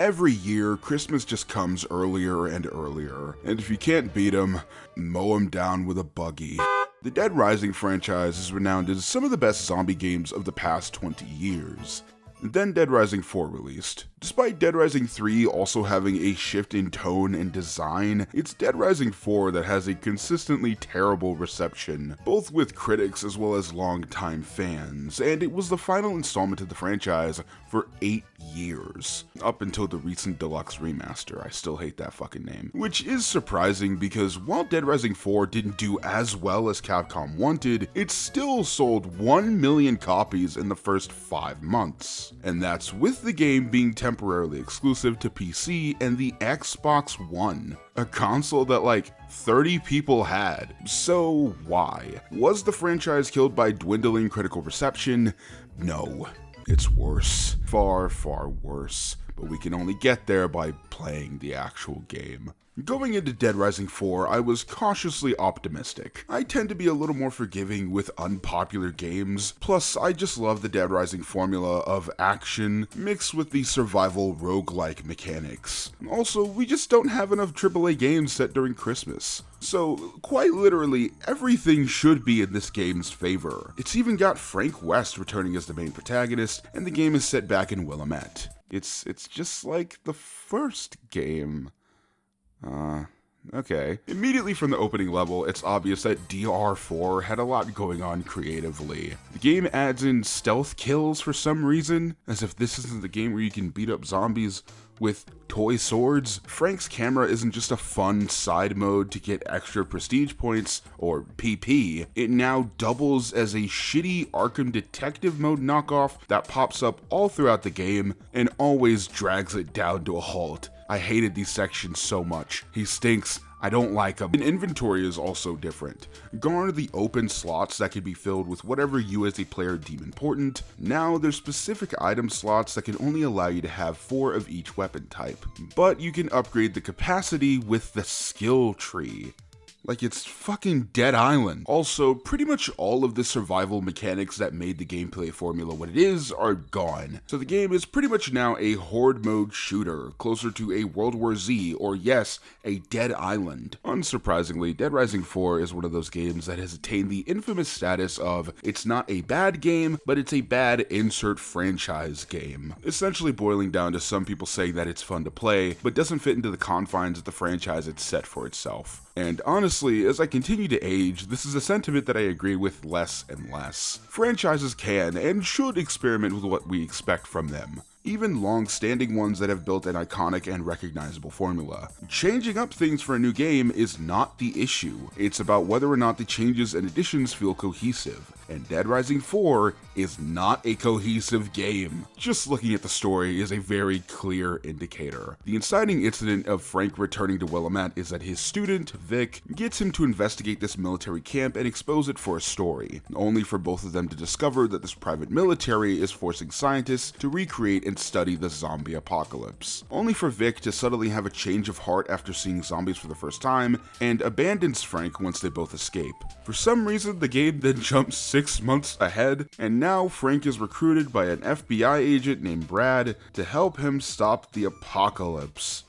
Every year, Christmas just comes earlier and earlier, and if you can't beat 'em, mow 'em down with a buggy. The Dead Rising franchise is renowned as some of the best zombie games of the past 20 years. Then Dead Rising 4 released. Despite Dead Rising 3 also having a shift in tone and design, it's Dead Rising 4 that has a consistently terrible reception, both with critics as well as longtime fans, and it was the final installment of the franchise for 8 years, up until the recent deluxe remaster. I still hate that fucking name. Which is surprising because while Dead Rising 4 didn't do as well as Capcom wanted, it still sold 1 million copies in the first 5 months. And that's with the game being temporarily exclusive to PC and the Xbox One, a console that like 30 people had. So why? Was the franchise killed by dwindling critical reception? No. It's worse. Far, far worse. But we can only get there by playing the actual game. Going into Dead Rising 4, I was cautiously optimistic. I tend to be a little more forgiving with unpopular games, plus I just love the Dead Rising formula of action mixed with the survival roguelike mechanics. Also, we just don't have enough AAA games set during Christmas. So, quite literally, everything should be in this game's favor. It's even got Frank West returning as the main protagonist, and the game is set back in Willamette. It's just like the first game. Okay. Immediately from the opening level, it's obvious that DR4 had a lot going on creatively. The game adds in stealth kills for some reason, as if this isn't the game where you can beat up zombies with toy swords. Frank's camera isn't just a fun side mode to get extra prestige points, or PP. It now doubles as a shitty Arkham Detective mode knockoff that pops up all throughout the game and always drags it down to a halt. I hated these sections so much. He stinks. I don't like him. And inventory is also different. Gone are the open slots that can be filled with whatever you as a player deem important. Now there's specific item slots that can only allow you to have 4 of each weapon type. But you can upgrade the capacity with the skill tree. Like it's fucking Dead Island. Also, pretty much all of the survival mechanics that made the gameplay formula what it is are gone. So the game is pretty much now a horde mode shooter, closer to a World War Z, or yes, a Dead Island. Unsurprisingly, Dead Rising 4 is one of those games that has attained the infamous status of, it's not a bad game, but it's a bad insert franchise game. Essentially boiling down to some people saying that it's fun to play, but doesn't fit into the confines of the franchise it's set for itself. And honestly, as I continue to age, this is a sentiment that I agree with less and less. Franchises can and should experiment with what we expect from them. Even long-standing ones that have built an iconic and recognizable formula. Changing up things for a new game is not the issue. It's about whether or not the changes and additions feel cohesive. And Dead Rising 4 is not a cohesive game. Just looking at the story is a very clear indicator. The inciting incident of Frank returning to Willamette is that his student, Vic, gets him to investigate this military camp and expose it for a story, only for both of them to discover that this private military is forcing scientists to recreate and study the zombie apocalypse. Only for Vic to suddenly have a change of heart after seeing zombies for the first time, and abandons Frank once they both escape. For some reason, the game then jumps 6 months ahead, and now Frank is recruited by an FBI agent named Brad to help him stop the apocalypse.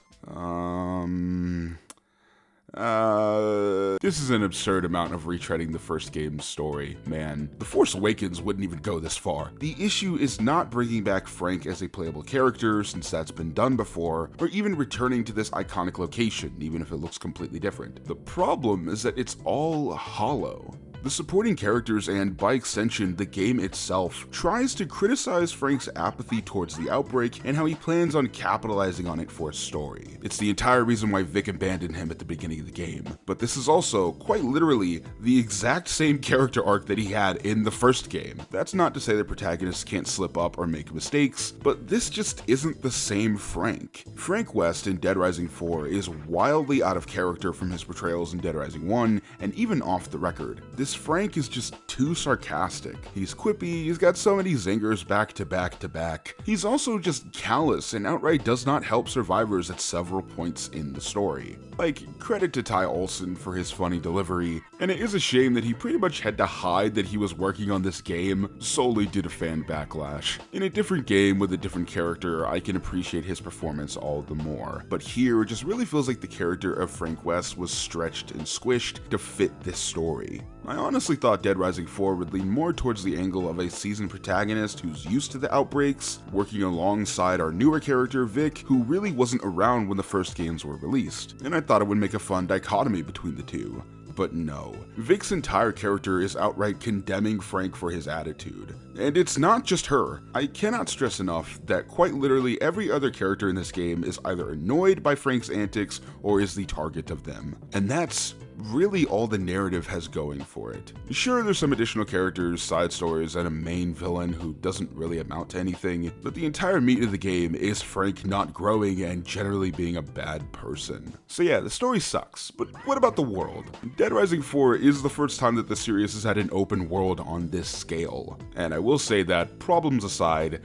This is an absurd amount of retreading the first game's story, man. The Force Awakens wouldn't even go this far. The issue is not bringing back Frank as a playable character, since that's been done before, or even returning to this iconic location, even if it looks completely different. The problem is that it's all hollow. The supporting characters and, by extension, the game itself, tries to criticize Frank's apathy towards the outbreak and how he plans on capitalizing on it for a story. It's the entire reason why Vic abandoned him at the beginning of the game. But this is also, quite literally, the exact same character arc that he had in the first game. That's not to say that protagonists can't slip up or make mistakes, but this just isn't the same Frank. Frank West in Dead Rising 4 is wildly out of character from his portrayals in Dead Rising 1, and even off the record. This this Frank is just too sarcastic. He's quippy, he's got so many zingers back to back to back. He's also just callous and outright does not help survivors at several points in the story. Like, credit to Ty Olsson for his funny delivery, and it is a shame that he pretty much had to hide that he was working on this game solely due to fan backlash. In a different game with a different character, I can appreciate his performance all the more, but here it just really feels like the character of Frank West was stretched and squished to fit this story. I honestly thought Dead Rising 4 would lean more towards the angle of a seasoned protagonist who's used to the outbreaks, working alongside our newer character Vic, who really wasn't around when the first games were released, and I thought it would make a fun dichotomy between the two. But no, Vic's entire character is outright condemning Frank for his attitude. And it's not just her. I cannot stress enough that quite literally every other character in this game is either annoyed by Frank's antics or is the target of them. And that's really all the narrative has going for it. Sure, there's some additional characters, side stories, and a main villain who doesn't really amount to anything, but the entire meat of the game is Frank not growing and generally being a bad person. So yeah, the story sucks, but what about the world? Dead Rising 4 is the first time that the series has had an open world on this scale, and I will say that, problems aside,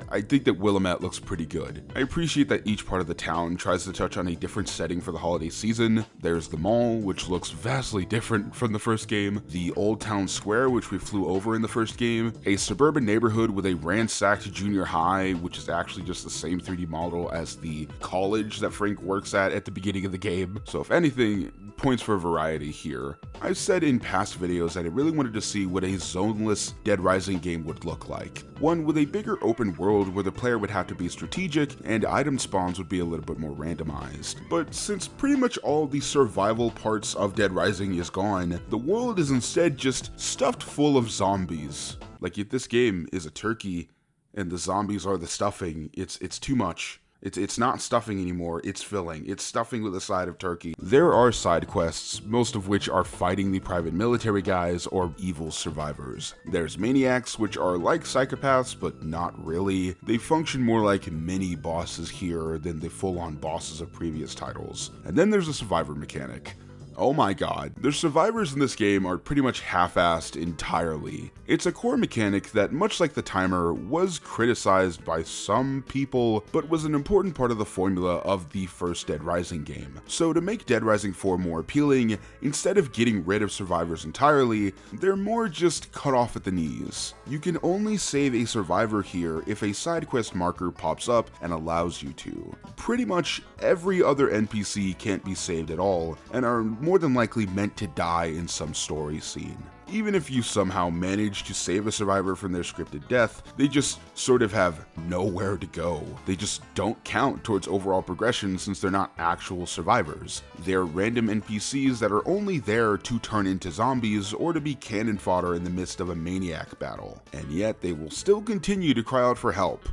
I think that Willamette looks pretty good. I appreciate that each part of the town tries to touch on a different setting for the holiday season. There's the mall, which looks vastly different from the first game, the Old Town Square, which we flew over in the first game, a suburban neighborhood with a ransacked junior high, which is actually just the same 3D model as the college that Frank works at the beginning of the game. So if anything, points for variety here. I've said in past videos that I really wanted to see what a zoneless Dead Rising game would look like. One with a bigger open world where the player would have to be strategic and item spawns would be a little bit more randomized. But since pretty much all the survival parts of Dead Rising is gone, the world is instead just stuffed full of zombies. Like, if this game is a turkey and the zombies are the stuffing, it's too much. It's not stuffing anymore, it's filling. It's stuffing with a side of turkey. There are side quests, most of which are fighting the private military guys or evil survivors. There's maniacs, which are like psychopaths, but not really. They function more like mini bosses here than the full-on bosses of previous titles. And then there's a survivor mechanic. Oh my god, the survivors in this game are pretty much half-assed entirely. It's a core mechanic that, much like the timer, was criticized by some people, but was an important part of the formula of the first Dead Rising game. So to make Dead Rising 4 more appealing, instead of getting rid of survivors entirely, they're more just cut off at the knees. You can only save a survivor here if a side quest marker pops up and allows you to. Pretty much every other NPC can't be saved at all, and are more than likely meant to die in some story scene. Even if you somehow manage to save a survivor from their scripted death, they just sort of have nowhere to go. They just don't count towards overall progression since they're not actual survivors. They're random NPCs that are only there to turn into zombies or to be cannon fodder in the midst of a maniac battle. And yet they will still continue to cry out for help.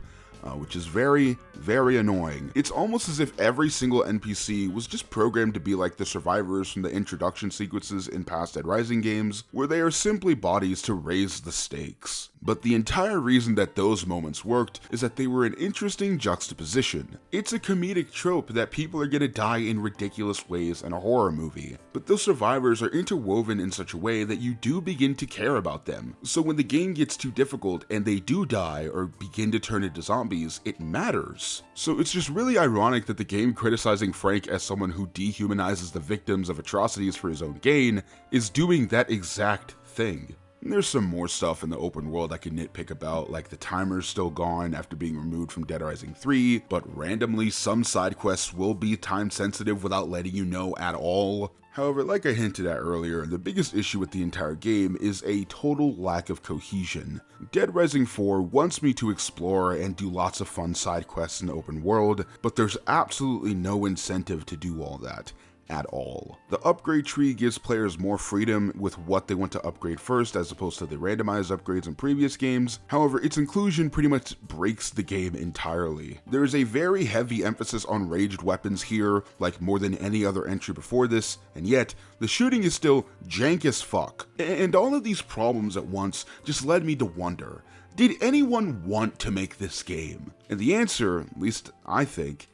Which is very, very annoying. It's almost as if every single NPC was just programmed to be like the survivors from the introduction sequences in past Dead Rising games, where they are simply bodies to raise the stakes. But the entire reason that those moments worked is that they were an interesting juxtaposition. It's a comedic trope that people are gonna die in ridiculous ways in a horror movie, but those survivors are interwoven in such a way that you do begin to care about them. So when the game gets too difficult and they do die or begin to turn into zombies, it matters. So it's just really ironic that the game criticizing Frank as someone who dehumanizes the victims of atrocities for his own gain is doing that exact thing. There's some more stuff in the open world I can nitpick about, like the timer's still gone after being removed from Dead Rising 3, but randomly some side quests will be time sensitive without letting you know at all. However, like I hinted at earlier, the biggest issue with the entire game is a total lack of cohesion. Dead Rising 4 wants me to explore and do lots of fun side quests in the open world, but there's absolutely no incentive to do all that. At all. The upgrade tree gives players more freedom with what they want to upgrade first as opposed to the randomized upgrades in previous games. However, its inclusion pretty much breaks the game entirely. There is a very heavy emphasis on ranged weapons here, like more than any other entry before this, and yet the shooting is still jank as fuck. And all of these problems at once just led me to wonder, did anyone want to make this game? And the answer, at least I think,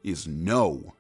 is no.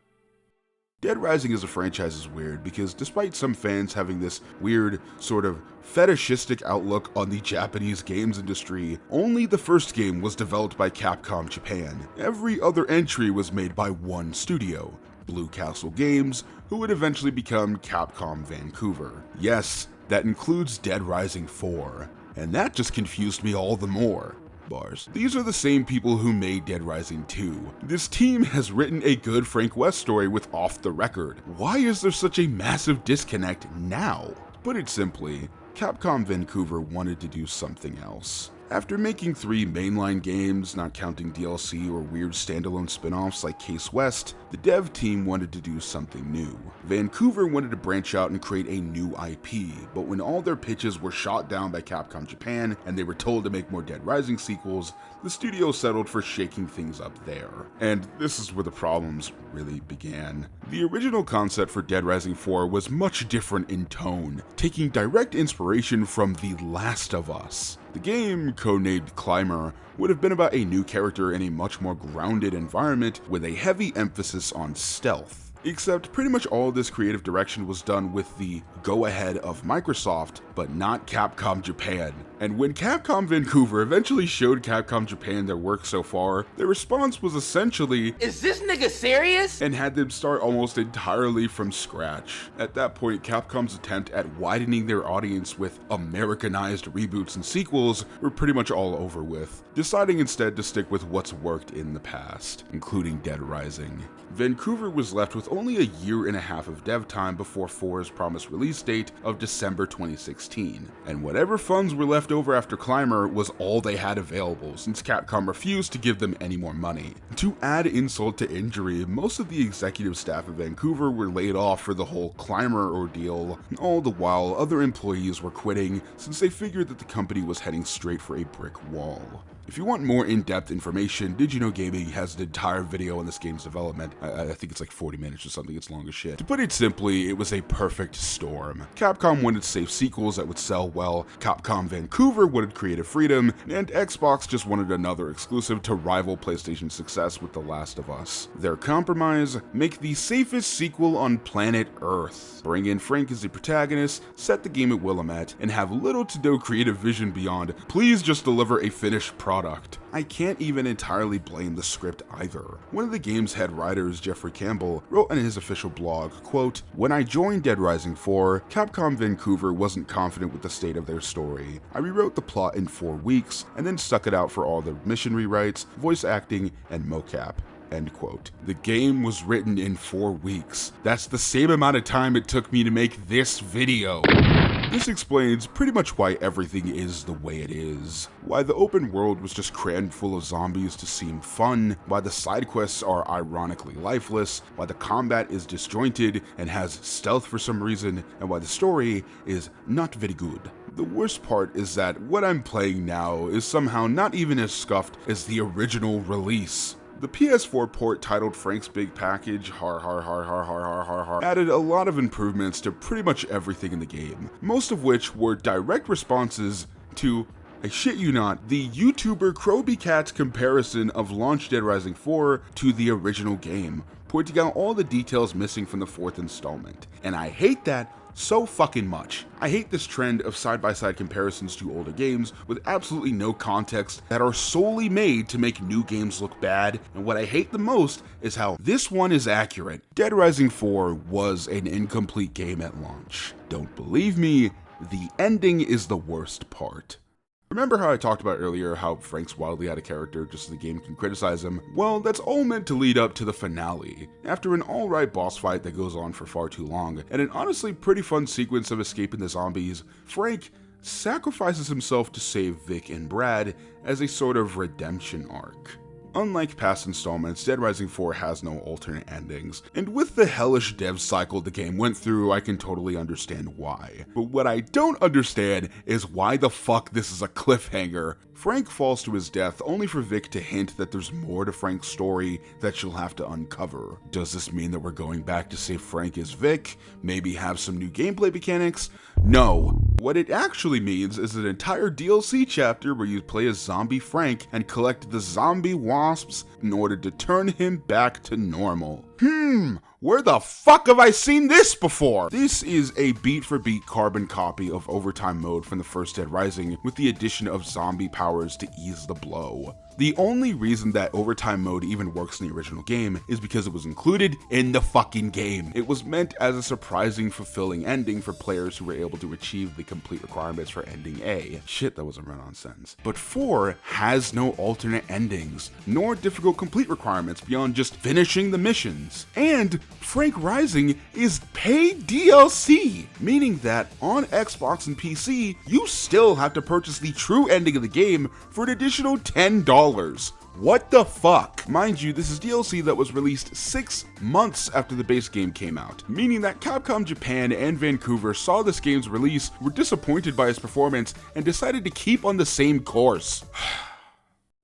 Dead Rising as a franchise is weird because despite some fans having this weird, sort of fetishistic outlook on the Japanese games industry, only the first game was developed by Capcom Japan. Every other entry was made by one studio, Blue Castle Games, who would eventually become Capcom Vancouver. Yes, that includes Dead Rising 4, and that just confused me all the more. Bars. These are the same people who made Dead Rising 2. This team has written a good Frank West story with Off the Record. Why is there such a massive disconnect now? To put it simply, Capcom Vancouver wanted to do something else. After making 3 mainline games, not counting DLC or weird standalone spin-offs like Case West, the dev team wanted to do something new. Vancouver wanted to branch out and create a new IP, but when all their pitches were shot down by Capcom Japan and they were told to make more Dead Rising sequels, the studio settled for shaking things up there. And this is where the problems really began. The original concept for Dead Rising 4 was much different in tone, taking direct inspiration from The Last of Us. The game, codenamed Climber, would have been about a new character in a much more grounded environment with a heavy emphasis on stealth. Except pretty much all of this creative direction was done with the go-ahead of Microsoft, but not Capcom Japan. And when Capcom Vancouver eventually showed Capcom Japan their work so far, their response was essentially, "Is this nigga serious?" and had them start almost entirely from scratch. At that point, Capcom's attempt at widening their audience with Americanized reboots and sequels were pretty much all over with, deciding instead to stick with what's worked in the past, including Dead Rising. Vancouver was left with only a year and a half of dev time before 4's promised release date of December 2016, and whatever funds were left over after Climber was all they had available since Capcom refused to give them any more money. To add insult to injury, most of the executive staff of Vancouver were laid off for the whole Climber ordeal, and all the while other employees were quitting since they figured that the company was heading straight for a brick wall. If you want more in-depth information, Did You Know Gaming has an entire video on this game's development. I think it's like 40 minutes or something, it's long as shit. To put it simply, it was a perfect storm. Capcom wanted safe sequels that would sell well, Capcom Vancouver wanted creative freedom, and Xbox just wanted another exclusive to rival PlayStation's success with The Last of Us. Their compromise? Make the safest sequel on planet Earth. Bring in Frank as the protagonist, set the game at Willamette, and have little to no creative vision beyond, please just deliver a finished product. I can't even entirely blame the script either. One of the game's head writers, Jeffrey Campbell, wrote on his official blog, quote, "When I joined Dead Rising 4, Capcom Vancouver wasn't confident with the state of their story. I rewrote the plot in 4 weeks, and then stuck it out for all the mission rewrites, voice acting, and mocap." End quote. The game was written in 4 weeks. That's the same amount of time it took me to make this video. This explains pretty much why everything is the way it is. Why the open world was just crammed full of zombies to seem fun, why the side quests are ironically lifeless, why the combat is disjointed and has stealth for some reason, and why the story is not very good. The worst part is that what I'm playing now is somehow not even as scuffed as the original release. The PS4 port titled Frank's Big Package, added a lot of improvements to pretty much everything in the game, most of which were direct responses to, I shit you not, the YouTuber Crobycat's comparison of launch Dead Rising 4 to the original game, pointing out all the details missing from the 4th installment. And I hate that so fucking much. I hate this trend of side-by-side comparisons to older games with absolutely no context that are solely made to make new games look bad, and what I hate the most is how this one is accurate. Dead Rising 4 was an incomplete game at launch. Don't believe me? The ending is the worst part. Remember how I talked about earlier how Frank's wildly out of character just so the game can criticize him? Well, that's all meant to lead up to the finale. After an alright boss fight that goes on for far too long, and an honestly pretty fun sequence of escaping the zombies, Frank sacrifices himself to save Vic and Brad as a sort of redemption arc. Unlike past installments, Dead Rising 4 has no alternate endings, and with the hellish dev cycle the game went through, I can totally understand why. But what I don't understand is why the fuck this is a cliffhanger. Frank falls to his death only for Vic to hint that there's more to Frank's story that she'll have to uncover. Does this mean that we're going back to say Frank is Vic? Maybe have some new gameplay mechanics? No. What it actually means is an entire DLC chapter where you play as zombie Frank and collect the zombie wasps in order to turn him back to normal. Where the fuck have I seen this before? This is a beat-for-beat carbon copy of Overtime mode from the first Dead Rising with the addition of zombie powers to ease the blow. The only reason that Overtime mode even works in the original game is because it was included in the fucking game. It was meant as a surprising, fulfilling ending for players who were able to achieve the complete requirements for ending A. Shit, that was a run-on sentence. But 4 has no alternate endings, nor difficult complete requirements beyond just finishing the missions. And Frank Rising is paid DLC, meaning that on Xbox and PC, you still have to purchase the true ending of the game for an additional $10. What the fuck? Mind you, this is DLC that was released 6 months after the base game came out, meaning that Capcom Japan and Vancouver saw this game's release, were disappointed by its performance, and decided to keep on the same course.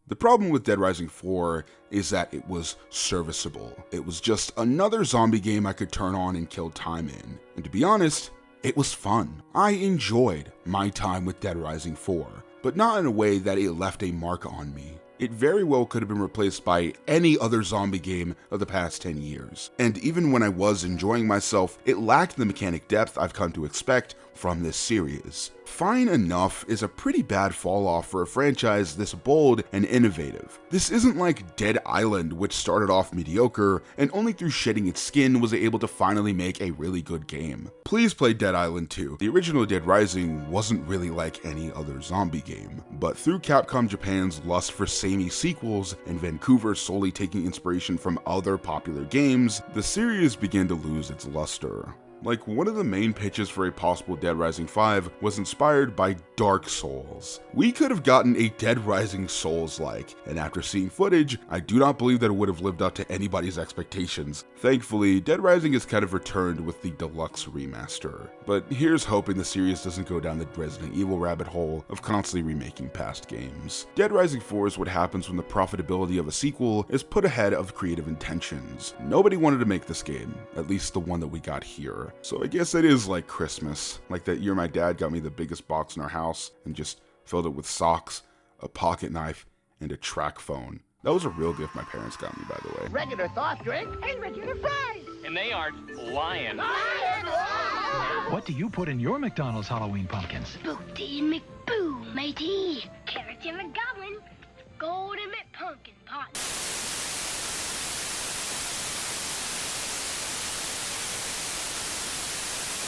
The problem with Dead Rising 4 is that it was serviceable. It was just another zombie game I could turn on and kill time in. And to be honest, it was fun. I enjoyed my time with Dead Rising 4, but not in a way that it left a mark on me. It very well could have been replaced by any other zombie game of the past 10 years. And even when I was enjoying myself, it lacked the mechanic depth I've come to expect from this series. Fine enough is a pretty bad fall off for a franchise this bold and innovative. This isn't like Dead Island, which started off mediocre and only through shedding its skin was it able to finally make a really good game. Please play Dead Island 2. The original Dead Rising wasn't really like any other zombie game, but through Capcom Japan's lust for samey sequels and Vancouver solely taking inspiration from other popular games, the series began to lose its luster. Like, one of the main pitches for a possible Dead Rising 5 was inspired by Dark Souls. We could have gotten a Dead Rising Souls-like, and after seeing footage, I do not believe that it would have lived up to anybody's expectations. Thankfully, Dead Rising has kind of returned with the deluxe remaster. But here's hoping the series doesn't go down the Resident Evil rabbit hole of constantly remaking past games. Dead Rising 4 is what happens when the profitability of a sequel is put ahead of creative intentions. Nobody wanted to make this game, at least the one that we got here. So I guess it is like Christmas, like that year my dad got me the biggest box in our house and just filled it with socks, a pocket knife, and a track phone. That was a real gift my parents got me, by the way. Regular soft drink and regular fries. And they aren't lying. What do you put in your McDonald's Halloween pumpkins? Spooked and McBoo, matey. Carrots in McGoblin. Golden McPumpkin pot.